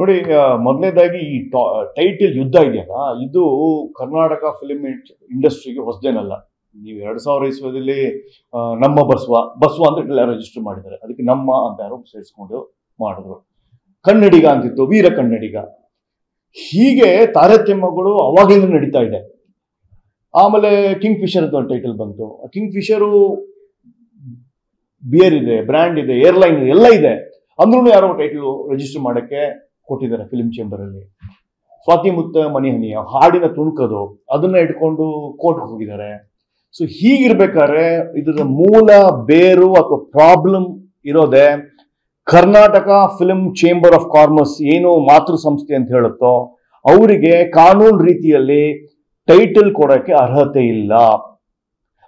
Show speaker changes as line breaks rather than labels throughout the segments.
ನೋಡಿ, ಮೊದಲನೇದಾಗಿ ಈ ಟೈಟಲ್ ಯುದ್ಧ ಇದೆಯಲ್ಲ, ಇದು ಕರ್ನಾಟಕ ಫಿಲ್ಮ್ ಇಂಡಸ್ಟ್ರಿಗೆ ಹೊಸದೇನಲ್ಲ. ನೀವು 2000 ಇಸ್ವಿಯಲ್ಲಿ ನಮ್ಮ ಬಸವ ಅಂತ ರಿಜಿಸ್ಟರ್ ಮಾಡಿದ್ದಾರೆ. ಅದಕ್ಕೆ ನಮ್ಮ ಅಂತ ಯಾರು ಸೇರಿಸ್ಕೊಂಡು ಮಾಡಿದ್ರು. ಕನ್ನಡಿಗ ಅಂತಿತ್ತು, ವೀರ ಕನ್ನಡಿಗ. ಹೀಗೆ ತಾರತಮ್ಯಗಳು ಅವಾಗಲಿಂದ ನಡೀತಾ ಇದೆ. ಆಮೇಲೆ ಕಿಂಗ್ ಫಿಶರ್ ಅಂತ ಒಂದು ಟೈಟಲ್ ಬಂತು. ಕಿಂಗ್ ಫಿಶರು ಬಿಯರ್ ಇದೆ, ಬ್ರ್ಯಾಂಡ್ ಇದೆ, ಏರ್ಲೈನ್ ಇದೆ, ಎಲ್ಲ ಇದೆ. ಅಂದ್ರೂ ಯಾರೋ ಟೈಟಲ್ ರಿಜಿಸ್ಟರ್ ಮಾಡಕ್ಕೆ ಕೊಟ್ಟಿದ್ದಾರೆ ಫಿಲ್ಮ್ ಚೇಂಬರ್ ಅಲ್ಲಿ. ಸ್ವಾತಿ ಮುತ್ತ ಮಣಿಹನಿಯ ಹಾಡಿನ ತುಣುಕದು, ಅದನ್ನ ಇಟ್ಕೊಂಡು ಕೋರ್ಟ್ಗೆ ಹೋಗಿದ್ದಾರೆ. ಸೊ ಹೀಗಿರ್ಬೇಕಾದ್ರೆ ಇದರ ಮೂಲ ಬೇರು ಅಥವಾ ಪ್ರಾಬ್ಲಮ್ ಇರೋದೆ Karnataka film chamber of commerce, ಏನು ಮಾತೃ ಸಂಸ್ಥೆ ಅಂತ ಹೇಳುತ್ತೋ ಅವರಿಗೆ ಕಾನೂನು ರೀತಿಯಲ್ಲಿ ಟೈಟಲ್ ಕೊಡಕ್ಕೆ ಅರ್ಹತೆ ಇಲ್ಲ.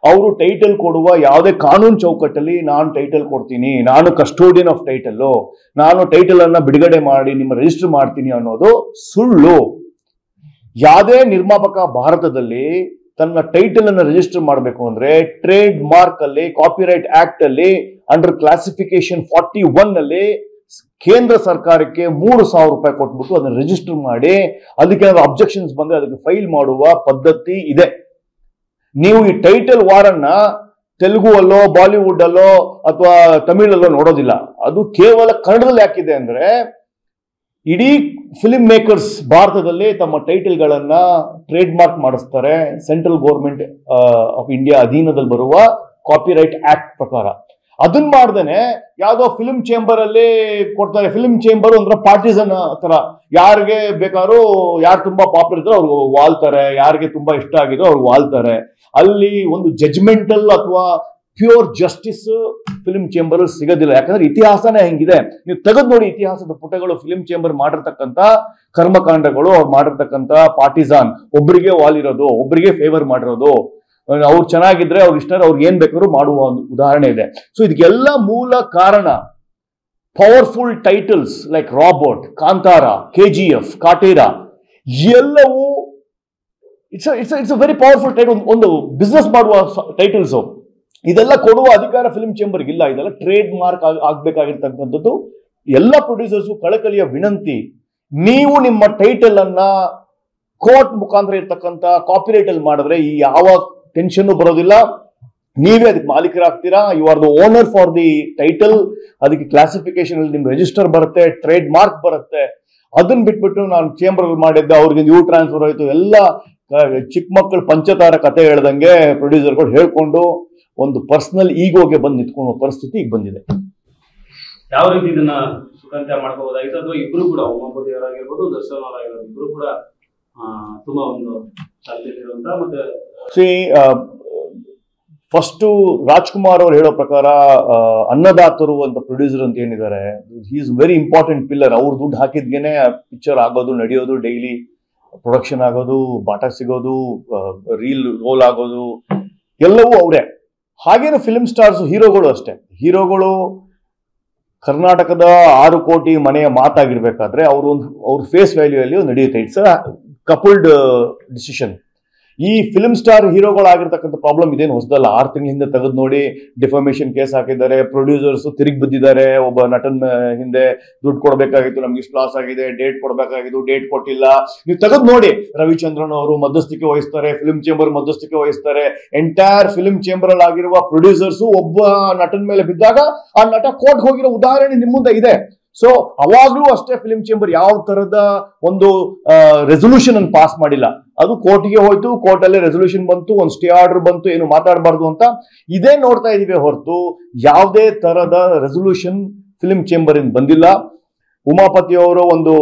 ಅವರು ಟೈಟಲ್ ಕೊಡುವ ಯಾವುದೇ ಕಾನೂನು ಚೌಕಟ್ಟಲ್ಲಿ ನಾನು ಟೈಟಲ್ ಕೊಡ್ತೀನಿ, ನಾನು ಕಸ್ಟೋಡಿಯನ್ ಆಫ್ ಟೈಟಲ್, ನಾನು ಟೈಟಲ್ ಅನ್ನ ಬಿಡುಗಡೆ ಮಾಡಿ ನಿಮ್ಮ ರಿಜಿಸ್ಟರ್ ಮಾಡ್ತೀನಿ ಅನ್ನೋದು ಸುಳ್ಳು. ಯಾವುದೇ ನಿರ್ಮಾಪಕ ಭಾರತದಲ್ಲಿ ತನ್ನ ಟೈಟಲ್ ಅನ್ನು ರಿಜಿಸ್ಟರ್ ಮಾಡಬೇಕು ಅಂದ್ರೆ ಟ್ರೇಡ್ ಮಾರ್ಕ್ ಅಲ್ಲಿ, ಕಾಪಿರೈಟ್ ಆಕ್ಟ್ ಅಲ್ಲಿ, ಅಂಡರ್ ಕ್ಲಾಸಿಫಿಕೇಶನ್ 41 ಅಲ್ಲಿ ಕೇಂದ್ರ ಸರ್ಕಾರಕ್ಕೆ 3,000 ರೂಪಾಯಿ ಕೊಟ್ಬಿಟ್ಟು ಅದನ್ನ ರಿಜಿಸ್ಟರ್ ಮಾಡಿ, ಅದಕ್ಕೆ ಅಬ್ಜೆಕ್ಷನ್ಸ್ ಬಂದ್ರೆ ಅದಕ್ಕೆ ಫೈಲ್ ಮಾಡುವ ಪದ್ಧತಿ ಇದೆ. ನೀವು ಈ ಟೈಟಲ್ ವಾರನ್ನ ತೆಲುಗು ಅಲ್ಲೋ, ಬಾಲಿವುಡ್ ಅಲ್ಲೋ ಅಥವಾ ತಮಿಳಲ್ಲೋ ನೋಡೋದಿಲ್ಲ. ಅದು ಕೇವಲ ಕನ್ನಡದಲ್ಲಿ ಯಾಕಿದೆ ಅಂದ್ರೆ ಇಡೀ ಫಿಲ್ಮ್ ಮೇಕರ್ಸ್ ಭಾರತದಲ್ಲಿ ತಮ್ಮ ಟೈಟಲ್ ಗಳನ್ನ ಟ್ರೇಡ್ ಮಾರ್ಕ್ ಮಾಡಿಸ್ತಾರೆ ಸೆಂಟ್ರಲ್ ಗೌರ್ಮೆಂಟ್ ಆಫ್ ಇಂಡಿಯಾ ಅಧೀನದಲ್ಲಿ ಬರುವ ಕಾಪಿರೈಟ್ ಆಕ್ಟ್ ಪ್ರಕಾರ. ಅದನ್ನ ಮಾಡ್ದೇನೆ ಯಾವ್ದೋ ಫಿಲ್ಮ್ ಚೇಂಬರ್ ಅಲ್ಲಿ ಕೊಡ್ತಾರೆ. ಫಿಲ್ಮ್ ಚೇಂಬರ್ ಅಂದ್ರೆ ಪಾರ್ಟಿಸನ್ ತರ, ಯಾರಿಗೆ ಬೇಕಾದ್ರೂ, ಯಾರು ತುಂಬಾ ಪಾಪ್ಯುಲರ್ ಇದ್ರು ಅವ್ರು ವಾಲ್ತಾರೆ, ಯಾರಿಗೆ ತುಂಬಾ ಇಷ್ಟ ಆಗಿದ್ರು ಅವ್ರು ವಾಲ್ತಾರೆ. ಅಲ್ಲಿ ಒಂದು ಜಜ್ಮೆಂಟಲ್ ಅಥವಾ ಪ್ಯೂರ್ ಜಸ್ಟಿಸ್ ಫಿಲ್ಮ್ ಚೇಂಬರ್ ಸಿಗೋದಿಲ್ಲ. ಯಾಕಂದ್ರೆ ಇತಿಹಾಸನೇ ಹೆಂಗಿದೆ. ನೀವು ತೆಗೆದು ನೋಡಿ ಇತಿಹಾಸದ ಪುಟಗಳು, ಫಿಲ್ಮ್ ಚೇಂಬರ್ ಮಾಡಿರ್ತಕ್ಕಂಥ ಕರ್ಮಕಾಂಡಗಳು, ಅವ್ರು ಮಾಡಿರ್ತಕ್ಕಂಥ ಪಾರ್ಟಿಸಾನ್, ಒಬ್ಬರಿಗೆ ವಾಲಿರೋದು, ಒಬ್ಬರಿಗೆ ಫೇವರ್ ಮಾಡಿರೋದು, ಅವ್ರು ಚೆನ್ನಾಗಿದ್ರೆ ಅವ್ರು ಇಷ್ಟ ಅವ್ರಿಗೆ ಏನ್ ಬೇಕಾದ್ರೂ ಮಾಡುವ ಒಂದು ಉದಾಹರಣೆ ಇದೆ. ಸೊ ಇದಕ್ಕೆಲ್ಲ ಮೂಲ ಕಾರಣ powerful titles like Robert, Kantara, KGF, Kaatera, ಎಲ್ಲವೂ it's a very powerful title. ಒಂದು ಬಿಸ್ನೆಸ್ ಮಾಡುವ ಟೈಟಲ್ಸ್. ಇದೆಲ್ಲ ಕೊಡುವ ಅಧಿಕಾರ ಫಿಲ್ಮ್ ಚೇಂಬರ್ಗೆ ಇಲ್ಲ. ಇದೆಲ್ಲ ಟ್ರೇಡ್ ಮಾರ್ಕ್ ಆಗ್ಬೇಕಾಗಿರ್ತಕ್ಕಂಥದ್ದು. ಎಲ್ಲ ಪ್ರೊಡ್ಯೂಸರ್ಸ್ ಕಳಕಳಿಯ ವಿನಂತಿ, ನೀವು ನಿಮ್ಮ ಟೈಟಲ್ ಅನ್ನ ಕೋರ್ಟ್ ಮುಖಾಂತರ ಇರ್ತಕ್ಕಂಥ ಕಾಪಿರೈಟ್ ಅಲ್ಲಿ ಮಾಡಿದ್ರೆ ಈ ಯಾವ ಟೆನ್ಷನ್ ಬರೋದಿಲ್ಲ. ನೀವೇ ಅದಕ್ಕೆ ಮಾಲೀಕರಾಗ್ತೀರಾ. You are the owner for the title. ಅದಕ್ಕೆ ಕ್ಲಾಸಿಫಿಕೇಶನ್ ಅಲ್ಲಿ ನಿಮ್ ರಿಜಿಸ್ಟರ್ ಬರುತ್ತೆ, ಟ್ರೇಡ್ ಮಾರ್ಕ್ ಬರುತ್ತೆ. ಅದನ್ನ ಬಿಟ್ಬಿಟ್ಟು ನಾನು ಚೇಂಬರ್ ಅಲ್ಲಿ ಮಾಡಿದ್ದೆ, ಅವ್ರಿಗೆ ನ್ಯೂ ಟ್ರಾನ್ಸ್ಫರ್ ಆಯ್ತು, ಎಲ್ಲ ಚಿಕ್ಕ ಮಕ್ಕಳು ಪಂಚತಾರ ಕತೆ ಹೇಳ್ದಂಗೆ ಪ್ರೊಡ್ಯೂಸರ್ಗಳು ಹೇಳ್ಕೊಂಡು ಒಂದು ಪರ್ಸನಲ್ ಈಗೋಗೆ ಬಂದು ನಿಂತ್ಕೊಳ್ಳೋ ಪರಿಸ್ಥಿತಿ ಈಗ ಬಂದಿದೆ.
ಯಾವ ರೀತಿ ಇದನ್ನ ಸುಖಾಂತ್ಯ ಮಾಡ್ಕೋಬಹುದಾಗಿತ್ತು? ಅಥವಾ ಇಬ್ರು ಕೂಡ, ಉಮಾಪತಿ ಅವರಾಗಿರ್ಬೋದು, ದರ್ಶನ್ ಅವರಾಗಿರ್ಬೋದು, ಇಬ್ರು ಕೂಡ ತುಂಬಾ ಒಂದು ಚಾಲ್ತಿಯಲ್ಲಿರುವಂತ ಮತ್ತೆ
ಫಸ್ಟ್ ರಾಜ್ಕುಮಾರ್ ಅವ್ರು ಹೇಳೋ ಪ್ರಕಾರ ಅನ್ನದಾತರು ಅಂತ ಪ್ರೊಡ್ಯೂಸರ್ ಅಂತ ಏನಿದ್ದಾರೆ, he is very important pillar. ಅವ್ರು ದುಡ್ಡು ಹಾಕಿದ್ಗೇನೆ ಪಿಕ್ಚರ್ ಆಗೋದು, ನಡೆಯೋದು, ಡೈಲಿ ಪ್ರೊಡಕ್ಷನ್ ಆಗೋದು, ಬಾಟ ಸಿಗೋದು, ರೀಲ್ ರೋಲ್ ಆಗೋದು, ಎಲ್ಲವೂ ಅವರೇ. ಹಾಗೇನು ಫಿಲ್ಮ್ ಸ್ಟಾರ್ಸ್, ಹೀರೋಗಳು ಅಷ್ಟೇ. ಹೀರೋಗಳು ಕರ್ನಾಟಕದ 6 ಕೋಟಿ ಮನೆಯ ಮಾತಾಗಿರ್ಬೇಕಾದ್ರೆ ಅವ್ರ ಫೇಸ್ ವ್ಯಾಲ್ಯೂ ಅಲ್ಲಿ ನಡೆಯುತ್ತೆ. It's a coupled decision. ಈ ಫಿಲ್ಮ್ ಸ್ಟಾರ್ ಹೀರೋಗಳಾಗಿರ್ತಕ್ಕಂಥ ಪ್ರಾಬ್ಲಮ್ ಇದೇನು ಹೊಸದಲ್ಲ. 6 ತಿಂಗಳ ಹಿಂದೆ ತೆಗೆದು ನೋಡಿ ಡಿಫಾಮೇಷನ್ ಕೇಸ್ ಹಾಕಿದ್ದಾರೆ. ಪ್ರೊಡ್ಯೂಸರ್ಸ್ ತಿರುಗಿ ಬಿದ್ದಿದ್ದಾರೆ. ಒಬ್ಬ ನಟನ್ ಹಿಂದೆ ದುಡ್ಡು ಕೊಡಬೇಕಾಗಿತ್ತು, ನಮ್ಗೆ ಇಷ್ಟು ಲಾಸ್ ಆಗಿದೆ, ಡೇಟ್ ಕೊಡಬೇಕಾಗಿತ್ತು, ಡೇಟ್ ಕೊಟ್ಟಿಲ್ಲ. ನೀವು ತೆಗೆದು ನೋಡಿ, ರವಿಚಂದ್ರನ್ ಅವರು ಮಧ್ಯಸ್ಥಿಕೆ ವಹಿಸ್ತಾರೆ, ಫಿಲ್ಮ್ ಚೇಂಬರ್ ಮಧ್ಯಸ್ಥಿಕೆ ವಹಿಸ್ತಾರೆ. ಎಂಟೈರ್ ಫಿಲ್ಮ್ ಚೇಂಬರ್ ಅಲ್ಲಿ ಆಗಿರುವ ಪ್ರೊಡ್ಯೂಸರ್ಸ್ ಒಬ್ಬ ನಟನ್ ಮೇಲೆ ಬಿದ್ದಾಗ ಆ ನಟ ಕೋರ್ಟ್ ಹೋಗಿರೋ ಉದಾಹರಣೆ ನಿಮ್ಮ ಮುಂದೆ ಇದೆ. ಸೊ ಅವಾಗ್ಲೂ ಅಷ್ಟೇ ಫಿಲ್ಮ್ ಚೇಂಬರ್ ಯಾವ ತರದ ಒಂದು ರೆಸೊಲ್ಯೂಷನ್ ಅನ್ನು ಪಾಸ್ ಮಾಡಿಲ್ಲ. ಅದು ಕೋರ್ಟ್ಗೆ ಹೋಯ್ತು, ಕೋರ್ಟ್ ಅಲ್ಲೇ ರೆಸೊಲ್ಯೂಷನ್ ಬಂತು, ಒಂದು ಸ್ಟೇ ಆರ್ಡರ್ ಬಂತು, ಏನು ಮಾತಾಡಬಾರ್ದು ಅಂತ. ಇದೇ ನೋಡ್ತಾ ಇದೀವಿ ಹೊರತು ಯಾವುದೇ ತರದ ರೆಸೊಲ್ಯೂಷನ್ ಫಿಲ್ಮ್ ಚೇಂಬರ್ ಇಂದ ಬಂದಿಲ್ಲ. ಉಮಾಪತಿ ಅವರು ಒಂದು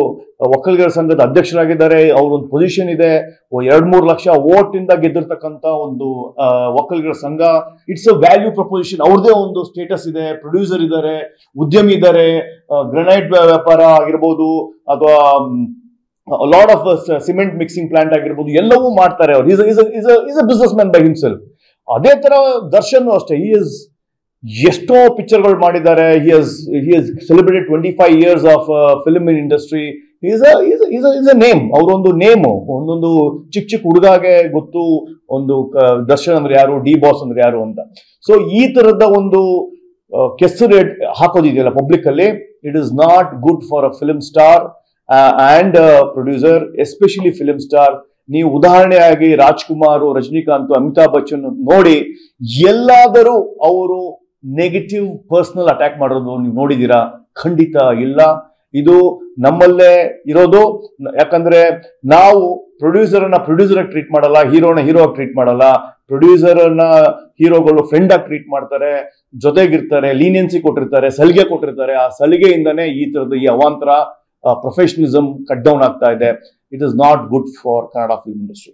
ಒಕ್ಕಲಿಗರ ಸಂಘದ ಅಧ್ಯಕ್ಷರಾಗಿದ್ದಾರೆ. ಅವ್ರೊಂದು ಪೊಸಿಷನ್ ಇದೆ. 2-3 ಲಕ್ಷ ವೋಟ್ ಇಂದ ಗೆದ್ದಿರ್ತಕ್ಕಂಥ ಒಂದು ಒಕ್ಕಲಿಗರ ಸಂಘ. It's a value proposition. ಅವ್ರದೇ ಒಂದು ಸ್ಟೇಟಸ್ ಇದೆ. ಪ್ರೊಡ್ಯೂಸರ್ ಇದ್ದಾರೆ, ಉದ್ಯಮಿ ಇದ್ದಾರೆ, ಗ್ರನೈಟ್ ವ್ಯಾಪಾರ ಆಗಿರ್ಬೋದು ಅಥವಾ lot of cement mixing plant ಆಗಿರ್ಬೋದು, ಎಲ್ಲವೂ ಮಾಡ್ತಾರೆ ಅವ್ರು. Is a businessman by himself. ಅದೇ ತರ ದರ್ಶನ್ ಅಷ್ಟೇ. ಎಷ್ಟೋ ಪಿಕ್ಚರ್ಗಳು ಮಾಡಿದ್ದಾರೆ. He has celebrated 25 years of film in industry. Is a name. ಅವರೊಂದು ನೇಮು. ಒಂದೊಂದು ಚಿಕ್ಕ ಹುಡುಗಾಗೆ ಗೊತ್ತು ಒಂದು ದರ್ಶನ್ ಅಂದ್ರೆ ಯಾರು, ಡಿ ಬಾಸ್ ಅಂದ್ರೆ ಯಾರು ಅಂತ. ಸೊ ಈ ತರದ ಒಂದು ಕೆಸರು ಹಾಕೋದಿದೆಯಲ್ಲ ಪಬ್ಲಿಕ್ ಅಲ್ಲಿ, it is not good for a film star. And producer, especially film star. ನೀವು ಉದಾಹರಣೆಯಾಗಿ ರಾಜ್ಕುಮಾರ್, ರಜನಿಕಾಂತ್, ಅಮಿತಾಬ್ ಬಚ್ಚನ್ ನೋಡಿ, ಎಲ್ಲಾದರೂ ಅವರು ನೆಗೆಟಿವ್ ಪರ್ಸನಲ್ ಅಟ್ಯಾಕ್ ಮಾಡೋದು ನೀವು ನೋಡಿದೀರಾ? ಖಂಡಿತ ಇಲ್ಲ. ಇದು ನಮ್ಮಲ್ಲೇ ಇರೋದು. ಯಾಕಂದ್ರೆ ನಾವು ಪ್ರೊಡ್ಯೂಸರ್ ಟ್ರೀಟ್ ಮಾಡಲ್ಲ, ಹೀರೋ ಟ್ರೀಟ್ ಮಾಡಲ್ಲ. ಪ್ರೊಡ್ಯೂಸರ್ ಹೀರೋಗಳು ಫ್ರೆಂಡ್ ಆಗಿ ಟ್ರೀಟ್ ಮಾಡ್ತಾರೆ, ಜೊತೆಗಿರ್ತಾರೆ, ಲೀನಿಯನ್ಸಿ ಕೊಟ್ಟಿರ್ತಾರೆ, ಸಲಿಗೆ ಕೊಟ್ಟಿರ್ತಾರೆ. ಆ ಸಲಿಗೆಯಿಂದನೇ ಈ ತರದ ಈ ಅವಾಂತರ ಪ್ರೊಫೆಷನಲಿಸಮ್ ಕಟ್ ಡೌನ್ ಆಗ್ತಾ ಇದೆ. It is not good for Kannada film industry.